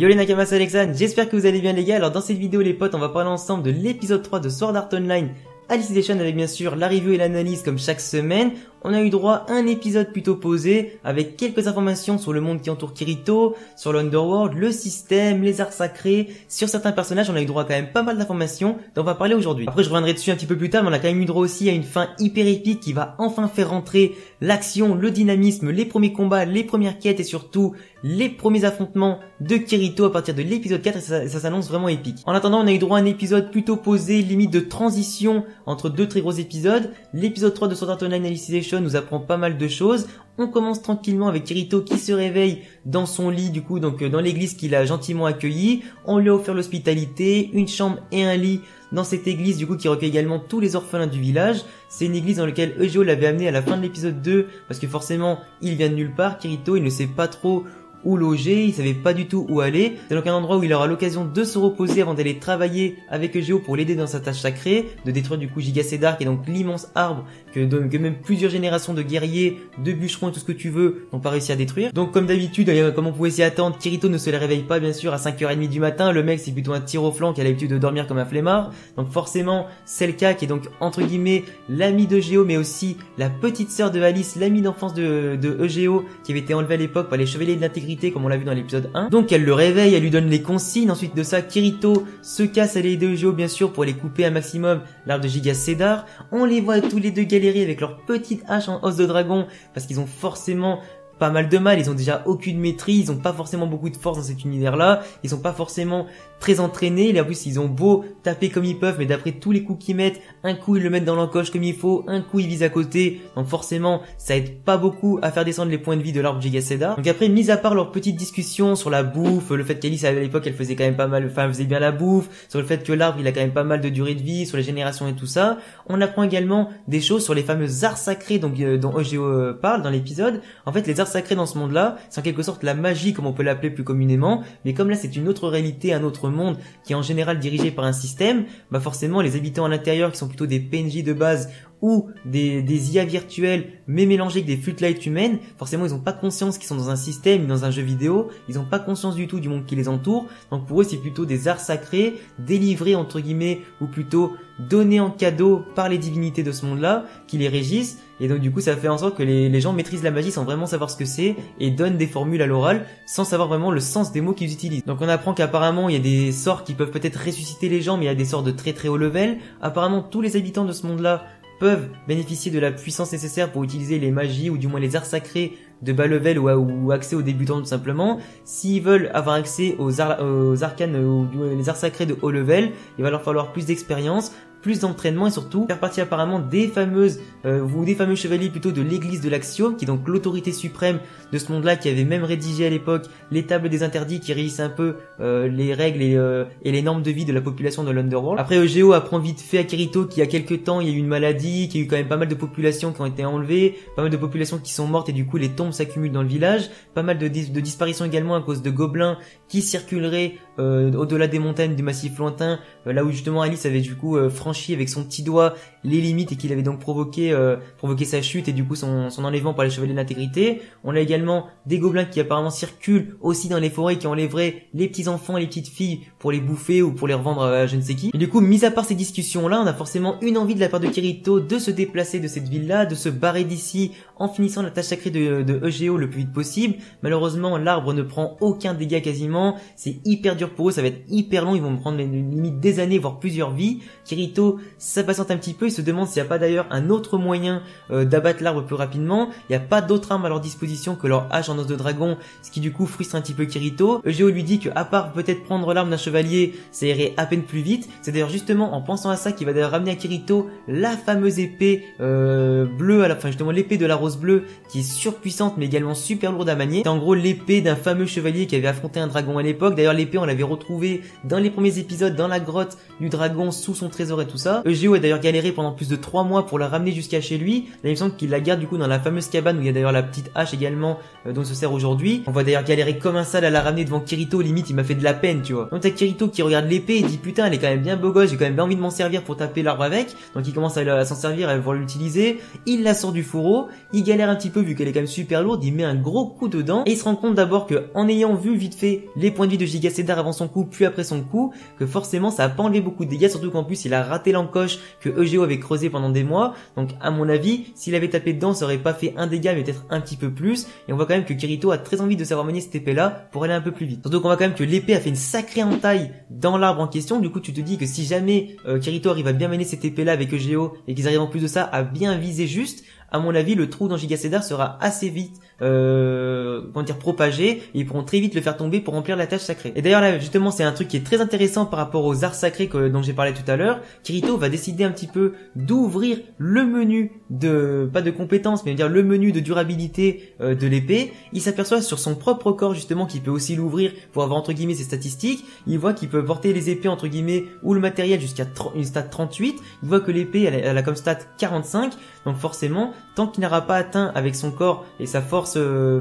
Yo les Nakamas, c'est Alexandre, j'espère que vous allez bien les gars. Alors dans cette vidéo les potes, on va parler ensemble de l'épisode 3 de Sword Art Online Alicization avec bien sûr la review et l'analyse comme chaque semaine. On a eu droit à un épisode plutôt posé avec quelques informations sur le monde qui entoure Kirito, sur l'Underworld, le système, les arts sacrés. Sur certains personnages, on a eu droit à quand même pas mal d'informations dont on va parler aujourd'hui. Après, je reviendrai dessus un petit peu plus tard, mais on a quand même eu droit aussi à une fin hyper épique qui va enfin faire rentrer l'action, le dynamisme, les premiers combats, les premières quêtes et surtout les premiers affrontements de Kirito à partir de l'épisode 4 et ça s'annonce vraiment épique. En attendant, on a eu droit à un épisode plutôt posé, limite de transition entre deux très gros épisodes. L'épisode 3 de Sword Art Online Alicization nous apprend pas mal de choses. On commence tranquillement avec Kirito qui se réveille dans son lit du coup, donc dans l'église qu'il a gentiment accueilli. On lui a offert l'hospitalité, une chambre et un lit dans cette église du coup qui recueille également tous les orphelins du village. C'est une église dans laquelle Eugeo l'avait amené à la fin de l'épisode 2 parce que forcément il vient de nulle part. Kirito il ne sait pas trop où loger, il savait pas du tout où aller. C'est donc un endroit où il aura l'occasion de se reposer avant d'aller travailler avec Eugeo pour l'aider dans sa tâche sacrée, de détruire du coup Gigasedar qui est donc l'immense arbre que même plusieurs générations de guerriers, de bûcherons et tout ce que tu veux n'ont pas réussi à détruire. Donc comme d'habitude, comme on pouvait s'y attendre, Kirito ne se réveille pas bien sûr à 5h30 du matin. Le mec c'est plutôt un tir au flanc qui a l'habitude de dormir comme un flemmard. Donc forcément, Selka qui est donc entre guillemets l'ami d'Eugeo mais aussi la petite sœur de Alice, l'ami d'enfance de Eugeo qui avait été enlevé à l'époque par les chevaliers de l'intégrité comme on l'a vu dans l'épisode 1. Donc elle le réveille, elle lui donne les consignes. Ensuite de ça, Kirito se casse à l'aide d'Eugeo bien sûr pour aller couper un maximum l'arbre de Gigasedar. On les voit tous les deux galérer avec leur petite hache en os de dragon parce qu'ils ont forcément pas mal de mal, ils ont déjà aucune maîtrise, ils ont pas forcément beaucoup de force dans cet univers-là, ils sont pas forcément très entraînés, et en plus ils ont beau taper comme ils peuvent, mais d'après tous les coups qu'ils mettent, un coup ils le mettent dans l'encoche comme il faut, un coup ils visent à côté, donc forcément ça aide pas beaucoup à faire descendre les points de vie de l'arbre Gigasedar. Donc après, mis à part leur petite discussion sur la bouffe, le fait qu'Alice à l'époque elle faisait quand même pas mal, enfin elle faisait bien la bouffe, sur le fait que l'arbre il a quand même pas mal de durée de vie, sur les générations et tout ça, on apprend également des choses sur les fameux arts sacrés donc, dont Eugeo parle dans l'épisode. En fait les arts sacrés dans ce monde-là, c'est en quelque sorte la magie comme on peut l'appeler plus communément, mais comme là c'est une autre réalité, un autre monde qui est en général dirigé par un système, bah forcément les habitants à l'intérieur qui sont plutôt des PNJ de base ou des IA virtuels mais mélangés avec des floodlights humaines, forcément ils ont pas conscience qu'ils sont dans un système, dans un jeu vidéo, ils ont pas conscience du tout du monde qui les entoure, donc pour eux c'est plutôt des arts sacrés délivrés entre guillemets ou plutôt donnés en cadeau par les divinités de ce monde-là qui les régissent. Et donc du coup ça fait en sorte que les gens maîtrisent la magie sans vraiment savoir ce que c'est et donnent des formules à l'oral sans savoir vraiment le sens des mots qu'ils utilisent. Donc on apprend qu'apparemment il y a des sorts qui peuvent peut-être ressusciter les gens, mais il y a des sorts de très très haut level. Apparemment tous les habitants de ce monde-là peuvent bénéficier de la puissance nécessaire pour utiliser les magies ou du moins les arts sacrés de bas level ou accès aux débutants tout simplement. S'ils veulent avoir accès aux arcanes ou les arts sacrés de haut level, il va leur falloir plus d'expérience, plus d'entraînement et surtout faire partie apparemment des fameux chevaliers plutôt de l'église de l'Axiome qui est donc l'autorité suprême de ce monde-là, qui avait même rédigé à l'époque les tables des interdits qui régissent un peu les règles et les normes de vie de la population de l'Underworld. Après Eugeo apprend vite fait à Kirito qu'il y a quelques temps il y a eu une maladie, qu'il y a eu quand même pas mal de populations qui ont été enlevées, pas mal de populations qui sont mortes et du coup les tombes s'accumulent dans le village, pas mal de disparitions également à cause de gobelins qui circuleraient au-delà des montagnes du massif lointain, là où justement Alice avait du coup franchi avec son petit doigt les limites et qu'il avait donc provoqué sa chute et du coup son enlèvement par les chevaliers de l'intégrité. On a également des gobelins qui apparemment circulent aussi dans les forêts qui enlèveraient les petits enfants et les petites filles pour les bouffer ou pour les revendre à je ne sais qui. Et du coup, mis à part ces discussions là, on a forcément une envie de la part de Kirito de se déplacer de cette ville là, de se barrer d'ici en finissant la tâche sacrée de Eugeo le plus vite possible. Malheureusement l'arbre ne prend aucun dégât quasiment, c'est hyper dur pour eux, ça va être hyper long, ils vont prendre limite des années voire plusieurs vies. Kirito s'impatiente un petit peu, il se demande s'il n'y a pas d'ailleurs un autre moyen d'abattre l'arbre plus rapidement. Il n'y a pas d'autre arme à leur disposition que leur hache en os de dragon, ce qui du coup frustre un petit peu Kirito. Eugeo lui dit que à part peut-être prendre l'arme d'un chevalier, ça irait à peine plus vite. C'est d'ailleurs justement en pensant à ça qu'il va d'ailleurs ramener à Kirito la fameuse épée bleue à la fin, justement l'épée de la rose bleue qui est surpuissante mais également super lourde à manier. C'est en gros l'épée d'un fameux chevalier qui avait affronté un dragon à l'époque. D'ailleurs l'épée on l'avait retrouvée dans les premiers épisodes dans la grotte du dragon sous son trésor et tout ça. Eugeo a d'ailleurs galéré pendant plus de 3 mois pour la ramener jusqu'à chez lui. Là il me semble qu'il la garde du coup dans la fameuse cabane où il y a d'ailleurs la petite hache également dont il se sert aujourd'hui. On va d'ailleurs galérer comme un sale à la ramener devant Kirito, limite il m'a fait de la peine tu vois. Donc t'as Kirito qui regarde l'épée et dit putain elle est quand même bien beau gosse, j'ai quand même bien envie de m'en servir pour taper l'arbre avec. Donc il commence à s'en servir, à vouloir l'utiliser. Il la sort du fourreau, il il galère un petit peu vu qu'elle est quand même super lourde, il met un gros coup dedans et il se rend compte d'abord que en ayant vu vite fait les points de vie de Giga Cedar avant son coup puis après son coup, que forcément ça a pas enlevé beaucoup de dégâts, surtout qu'en plus il a raté l'encoche que EGO avait creusé pendant des mois. Donc à mon avis, s'il avait tapé dedans, ça aurait pas fait un dégât mais peut-être un petit peu plus. Et on voit quand même que Kirito a très envie de savoir manier cette épée là pour aller un peu plus vite. Surtout qu'on voit quand même que l'épée a fait une sacrée entaille dans l'arbre en question. Du coup tu te dis que si jamais Kirito arrive à bien manier cette épée là avec EGO et qu'ils arrivent en plus de ça à bien viser juste, à mon avis, le trou dans Giga Cedar sera assez vite, propagé, et ils pourront très vite le faire tomber pour remplir la tâche sacrée. Et d'ailleurs là, justement, c'est un truc qui est très intéressant par rapport aux arts sacrés dont j'ai parlé tout à l'heure. Kirito va décider un petit peu d'ouvrir le menu pas de compétences, mais dire le menu de durabilité de l'épée. Il s'aperçoit sur son propre corps justement qu'il peut aussi l'ouvrir pour avoir entre guillemets ses statistiques. Il voit qu'il peut porter les épées entre guillemets ou le matériel jusqu'à une stat 38. Il voit que l'épée elle a comme stat 45. Donc forcément, tant qu'il n'aura pas atteint avec son corps et sa force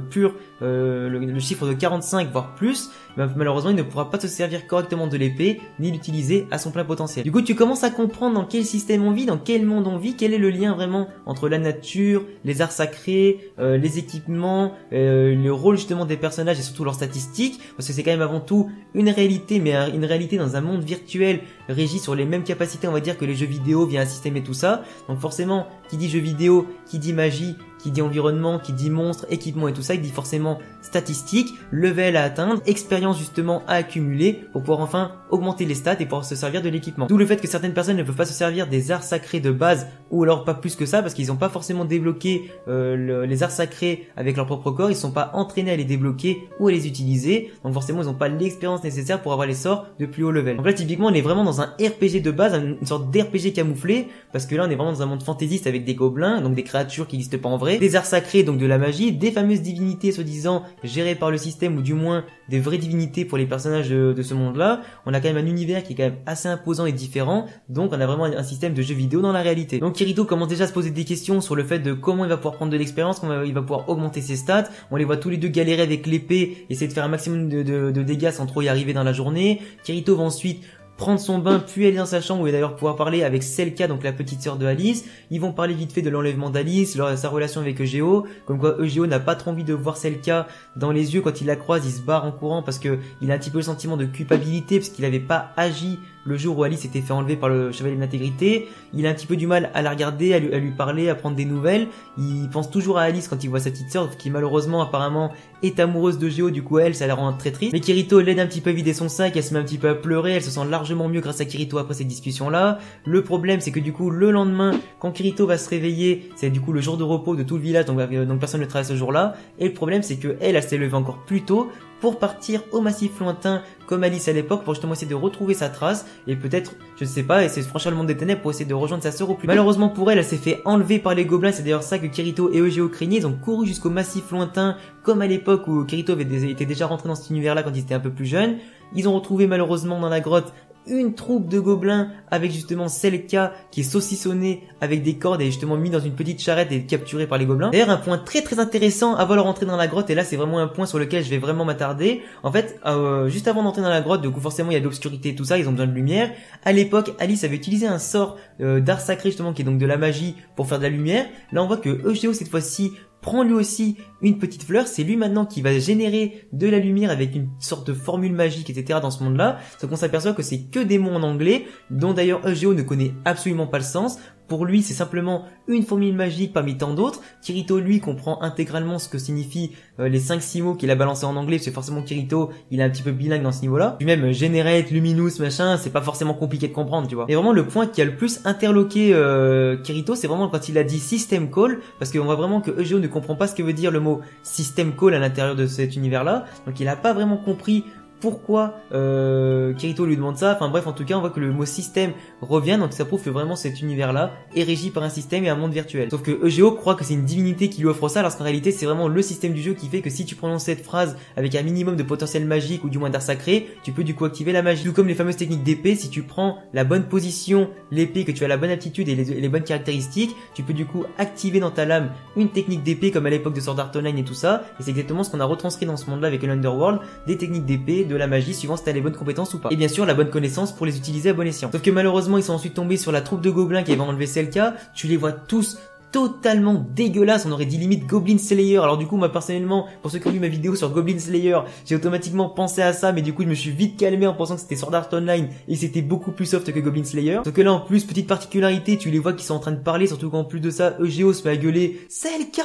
pure le chiffre de 45 voire plus, malheureusement il ne pourra pas se servir correctement de l'épée ni l'utiliser à son plein potentiel. Du coup tu commences à comprendre dans quel système on vit, dans quel monde on vit, quel est le lien vraiment entre la nature, les arts sacrés, les équipements, le rôle justement des personnages et surtout leurs statistiques, parce que c'est quand même avant tout une réalité, mais une réalité dans un monde virtuel régi sur les mêmes capacités on va dire que les jeux vidéo via un système et tout ça. Donc forcément qui dit jeux vidéo, qui dit magie, qui dit environnement, qui dit monstre, équipement et tout ça, il dit forcément statistiques, level à atteindre, expérience justement à accumuler pour pouvoir enfin augmenter les stats et pouvoir se servir de l'équipement. D'où le fait que certaines personnes ne peuvent pas se servir des arts sacrés de base ou alors pas plus que ça parce qu'ils n'ont pas forcément débloqué les arts sacrés avec leur propre corps, ils sont pas entraînés à les débloquer ou à les utiliser, donc forcément ils n'ont pas l'expérience nécessaire pour avoir les sorts de plus haut level. Donc là typiquement on est vraiment dans un RPG de base, une sorte d'RPG camouflé, parce que là on est vraiment dans un monde fantaisiste avec des gobelins, donc des créatures qui n'existent pas en vrai, des arts sacrés, donc de la magie, des fameuses divinités soi-disant gérées par le système ou du moins des vraies divinités pour les personnages de ce monde-là. On a quand même un univers qui est quand même assez imposant et différent, donc on a vraiment un système de jeu vidéo dans la réalité. Donc Kirito commence déjà à se poser des questions sur le fait de comment il va pouvoir prendre de l'expérience, comment il va pouvoir augmenter ses stats. On les voit tous les deux galérer avec l'épée, essayer de faire un maximum de dégâts sans trop y arriver dans la journée. Kirito va ensuite prendre son bain puis aller dans sa chambre où il va d'ailleurs pouvoir parler avec Selka, donc la petite sœur de Alice. Ils vont parler vite fait de l'enlèvement d'Alice, sa relation avec EGO, comme quoi EGO n'a pas trop envie de voir Selka dans les yeux. Quand il la croise, il se barre en courant parce que il a un petit peu le sentiment de culpabilité parce qu'il n'avait pas agi le jour où Alice s'était fait enlever par le chevalier de l'intégrité. Il a un petit peu du mal à la regarder, à lui parler, à prendre des nouvelles. Il pense toujours à Alice quand il voit sa petite sœur qui malheureusement apparemment est amoureuse de Géo, du coup elle, ça la rend très triste. Mais Kirito l'aide un petit peu à vider son sac, elle se met un petit peu à pleurer, elle se sent largement mieux grâce à Kirito après cette discussion-là. Le problème c'est que du coup le lendemain, quand Kirito va se réveiller, c'est du coup le jour de repos de tout le village, donc personne ne travaille ce jour-là. Et le problème c'est que elle s'est levée encore plus tôt pour partir au massif lointain comme Alice à l'époque pour justement essayer de retrouver sa trace et peut-être, je ne sais pas, essayer de franchir le monde des ténèbres pour essayer de rejoindre sa sœur au plus. Malheureusement pour elle, elle s'est fait enlever par les gobelins, c'est d'ailleurs ça que Kirito et EGO craignaient. Ils ont couru jusqu'au massif lointain comme à l'époque où Kirito était déjà rentré dans cet univers-là quand il était un peu plus jeune. Ils ont retrouvé malheureusement dans la grotte une troupe de gobelins avec justement Selka qui est saucissonnée avec des cordes et justement mis dans une petite charrette et capturée par les gobelins. D'ailleurs un point très très intéressant avant leur entrée dans la grotte, et là c'est vraiment un point sur lequel je vais vraiment m'attarder. En fait juste avant d'entrer dans la grotte, du coup forcément il y a de l'obscurité et tout ça, ils ont besoin de lumière. À l'époque Alice avait utilisé un sort d'art sacré justement qui est donc de la magie pour faire de la lumière. Là on voit que EGO cette fois-ci prend lui aussi une petite fleur, c'est lui maintenant qui va générer de la lumière avec une sorte de formule magique, etc. dans ce monde-là. Sauf qu'on s'aperçoit que c'est que des mots en anglais, dont d'ailleurs EGO ne connaît absolument pas le sens. Pour lui, c'est simplement une formule magique parmi tant d'autres. Kirito, lui, comprend intégralement ce que signifient les 5-6 mots qu'il a balancés en anglais, parce que forcément Kirito, il est un petit peu bilingue dans ce niveau-là. Puis même Generate, Luminous, machin, c'est pas forcément compliqué de comprendre, tu vois. Et vraiment, le point qui a le plus interloqué Kirito, c'est vraiment quand il a dit System Call, parce qu'on voit vraiment que EGO ne comprend pas ce que veut dire le mot System Call à l'intérieur de cet univers-là. Donc il a pas vraiment compris pourquoi Kirito lui demande ça. Enfin bref, en tout cas on voit que le mot système revient, donc ça prouve que vraiment cet univers là est régi par un système et un monde virtuel. Sauf que EGO croit que c'est une divinité qui lui offre ça, alors qu'en réalité c'est vraiment le système du jeu qui fait que si tu prononces cette phrase avec un minimum de potentiel magique ou du moins d'art sacré, tu peux du coup activer la magie. Tout comme les fameuses techniques d'épée, si tu prends la bonne position, l'épée, que tu as la bonne aptitude et les bonnes caractéristiques, tu peux du coup activer dans ta lame une technique d'épée comme à l'époque de Sword Art Online et tout ça. Et c'est exactement ce qu'on a retranscrit dans ce monde là avec l'Underworld, des techniques d'épée, de la magie suivant si t'as les bonnes compétences ou pas. Et bien sûr la bonne connaissance pour les utiliser à bon escient. Sauf que malheureusement ils sont ensuite tombés sur la troupe de gobelins qui avaient enlevé Selka. Tu les vois tous totalement dégueulasse, on aurait dit limite Goblin Slayer. Alors du coup moi personnellement, pour ceux qui ont vu ma vidéo sur Goblin Slayer, j'ai automatiquement pensé à ça, mais du coup je me suis vite calmé en pensant que c'était Sword Art Online et c'était beaucoup plus soft que Goblin Slayer. Sauf que là en plus, petite particularité, tu les vois qui sont en train de parler, surtout qu'en plus de ça, EGO se met à gueuler « C'est le cas !»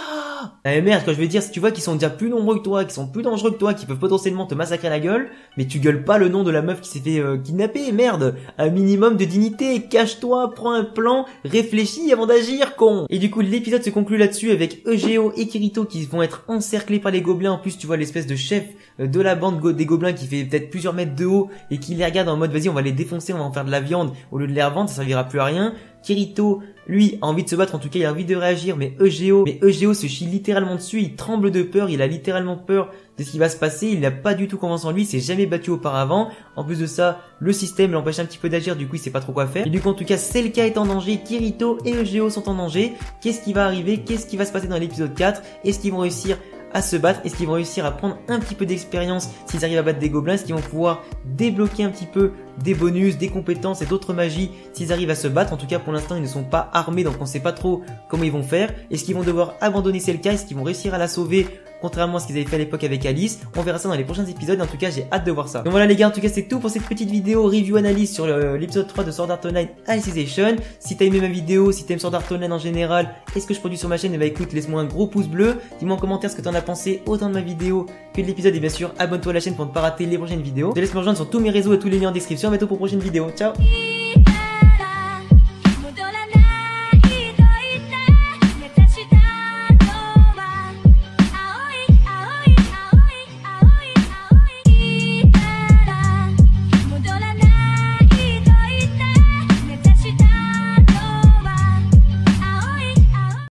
Ah merde, quand je veux dire, si tu vois qu'ils sont déjà plus nombreux que toi, qui sont plus dangereux que toi, qui peuvent potentiellement te massacrer la gueule, mais tu gueules pas le nom de la meuf qui s'est fait kidnapper, merde. Un minimum de dignité, cache-toi, prends un plan, réfléchis avant d'agir, con. Et du coup, l'épisode se conclut là-dessus avec EGO et Kirito qui vont être encerclés par les gobelins. En plus, tu vois l'espèce de chef de la bande des gobelins qui fait peut-être plusieurs mètres de haut et qui les regarde en mode vas-y, on va les défoncer, on va en faire de la viande au lieu de les revendre, ça servira plus à rien. Kirito, lui, a envie de se battre, en tout cas il a envie de réagir, mais EGO se chie littéralement dessus, il tremble de peur, il a littéralement peur de ce qui va se passer, il n'a pas du tout confiance en lui, il s'est jamais battu auparavant. En plus de ça, le système l'empêche un petit peu d'agir, du coup il sait pas trop quoi faire. Et du coup en tout cas, Selka est en danger, Kirito et EGO sont en danger. Qu'est-ce qui va arriver? Qu'est-ce qui va se passer dans l'épisode 4? Est-ce qu'ils vont réussir à se battre? Est-ce qu'ils vont réussir à prendre un petit peu d'expérience s'ils arrivent à battre des gobelins? Est-ce qu'ils vont pouvoir débloquer un petit peu des bonus, des compétences et d'autres magies s'ils arrivent à se battre? En tout cas pour l'instant ils ne sont pas armés, donc on sait pas trop comment ils vont faire. Est-ce qu'ils vont devoir abandonner Selka? Est-ce qu'ils vont réussir à la sauver contrairement à ce qu'ils avaient fait à l'époque avec Alice? On verra ça dans les prochains épisodes, en tout cas j'ai hâte de voir ça. Donc voilà les gars, en tout cas c'est tout pour cette petite vidéo review analyse sur l'épisode 3 de Sword Art Online Alicization. Si t'as aimé ma vidéo, si t'aimes Sword Art Online en général et ce que je produis sur ma chaîne, et bah écoute, laisse-moi un gros pouce bleu, dis-moi en commentaire ce que t'en as pensé autant de ma vidéo que de l'épisode, et bien sûr abonne-toi à la chaîne pour ne pas rater les prochaines vidéos. Je te laisse me rejoindre sur tous mes réseaux et tous les liens en description. À bientôt pour une prochaine vidéo, ciao.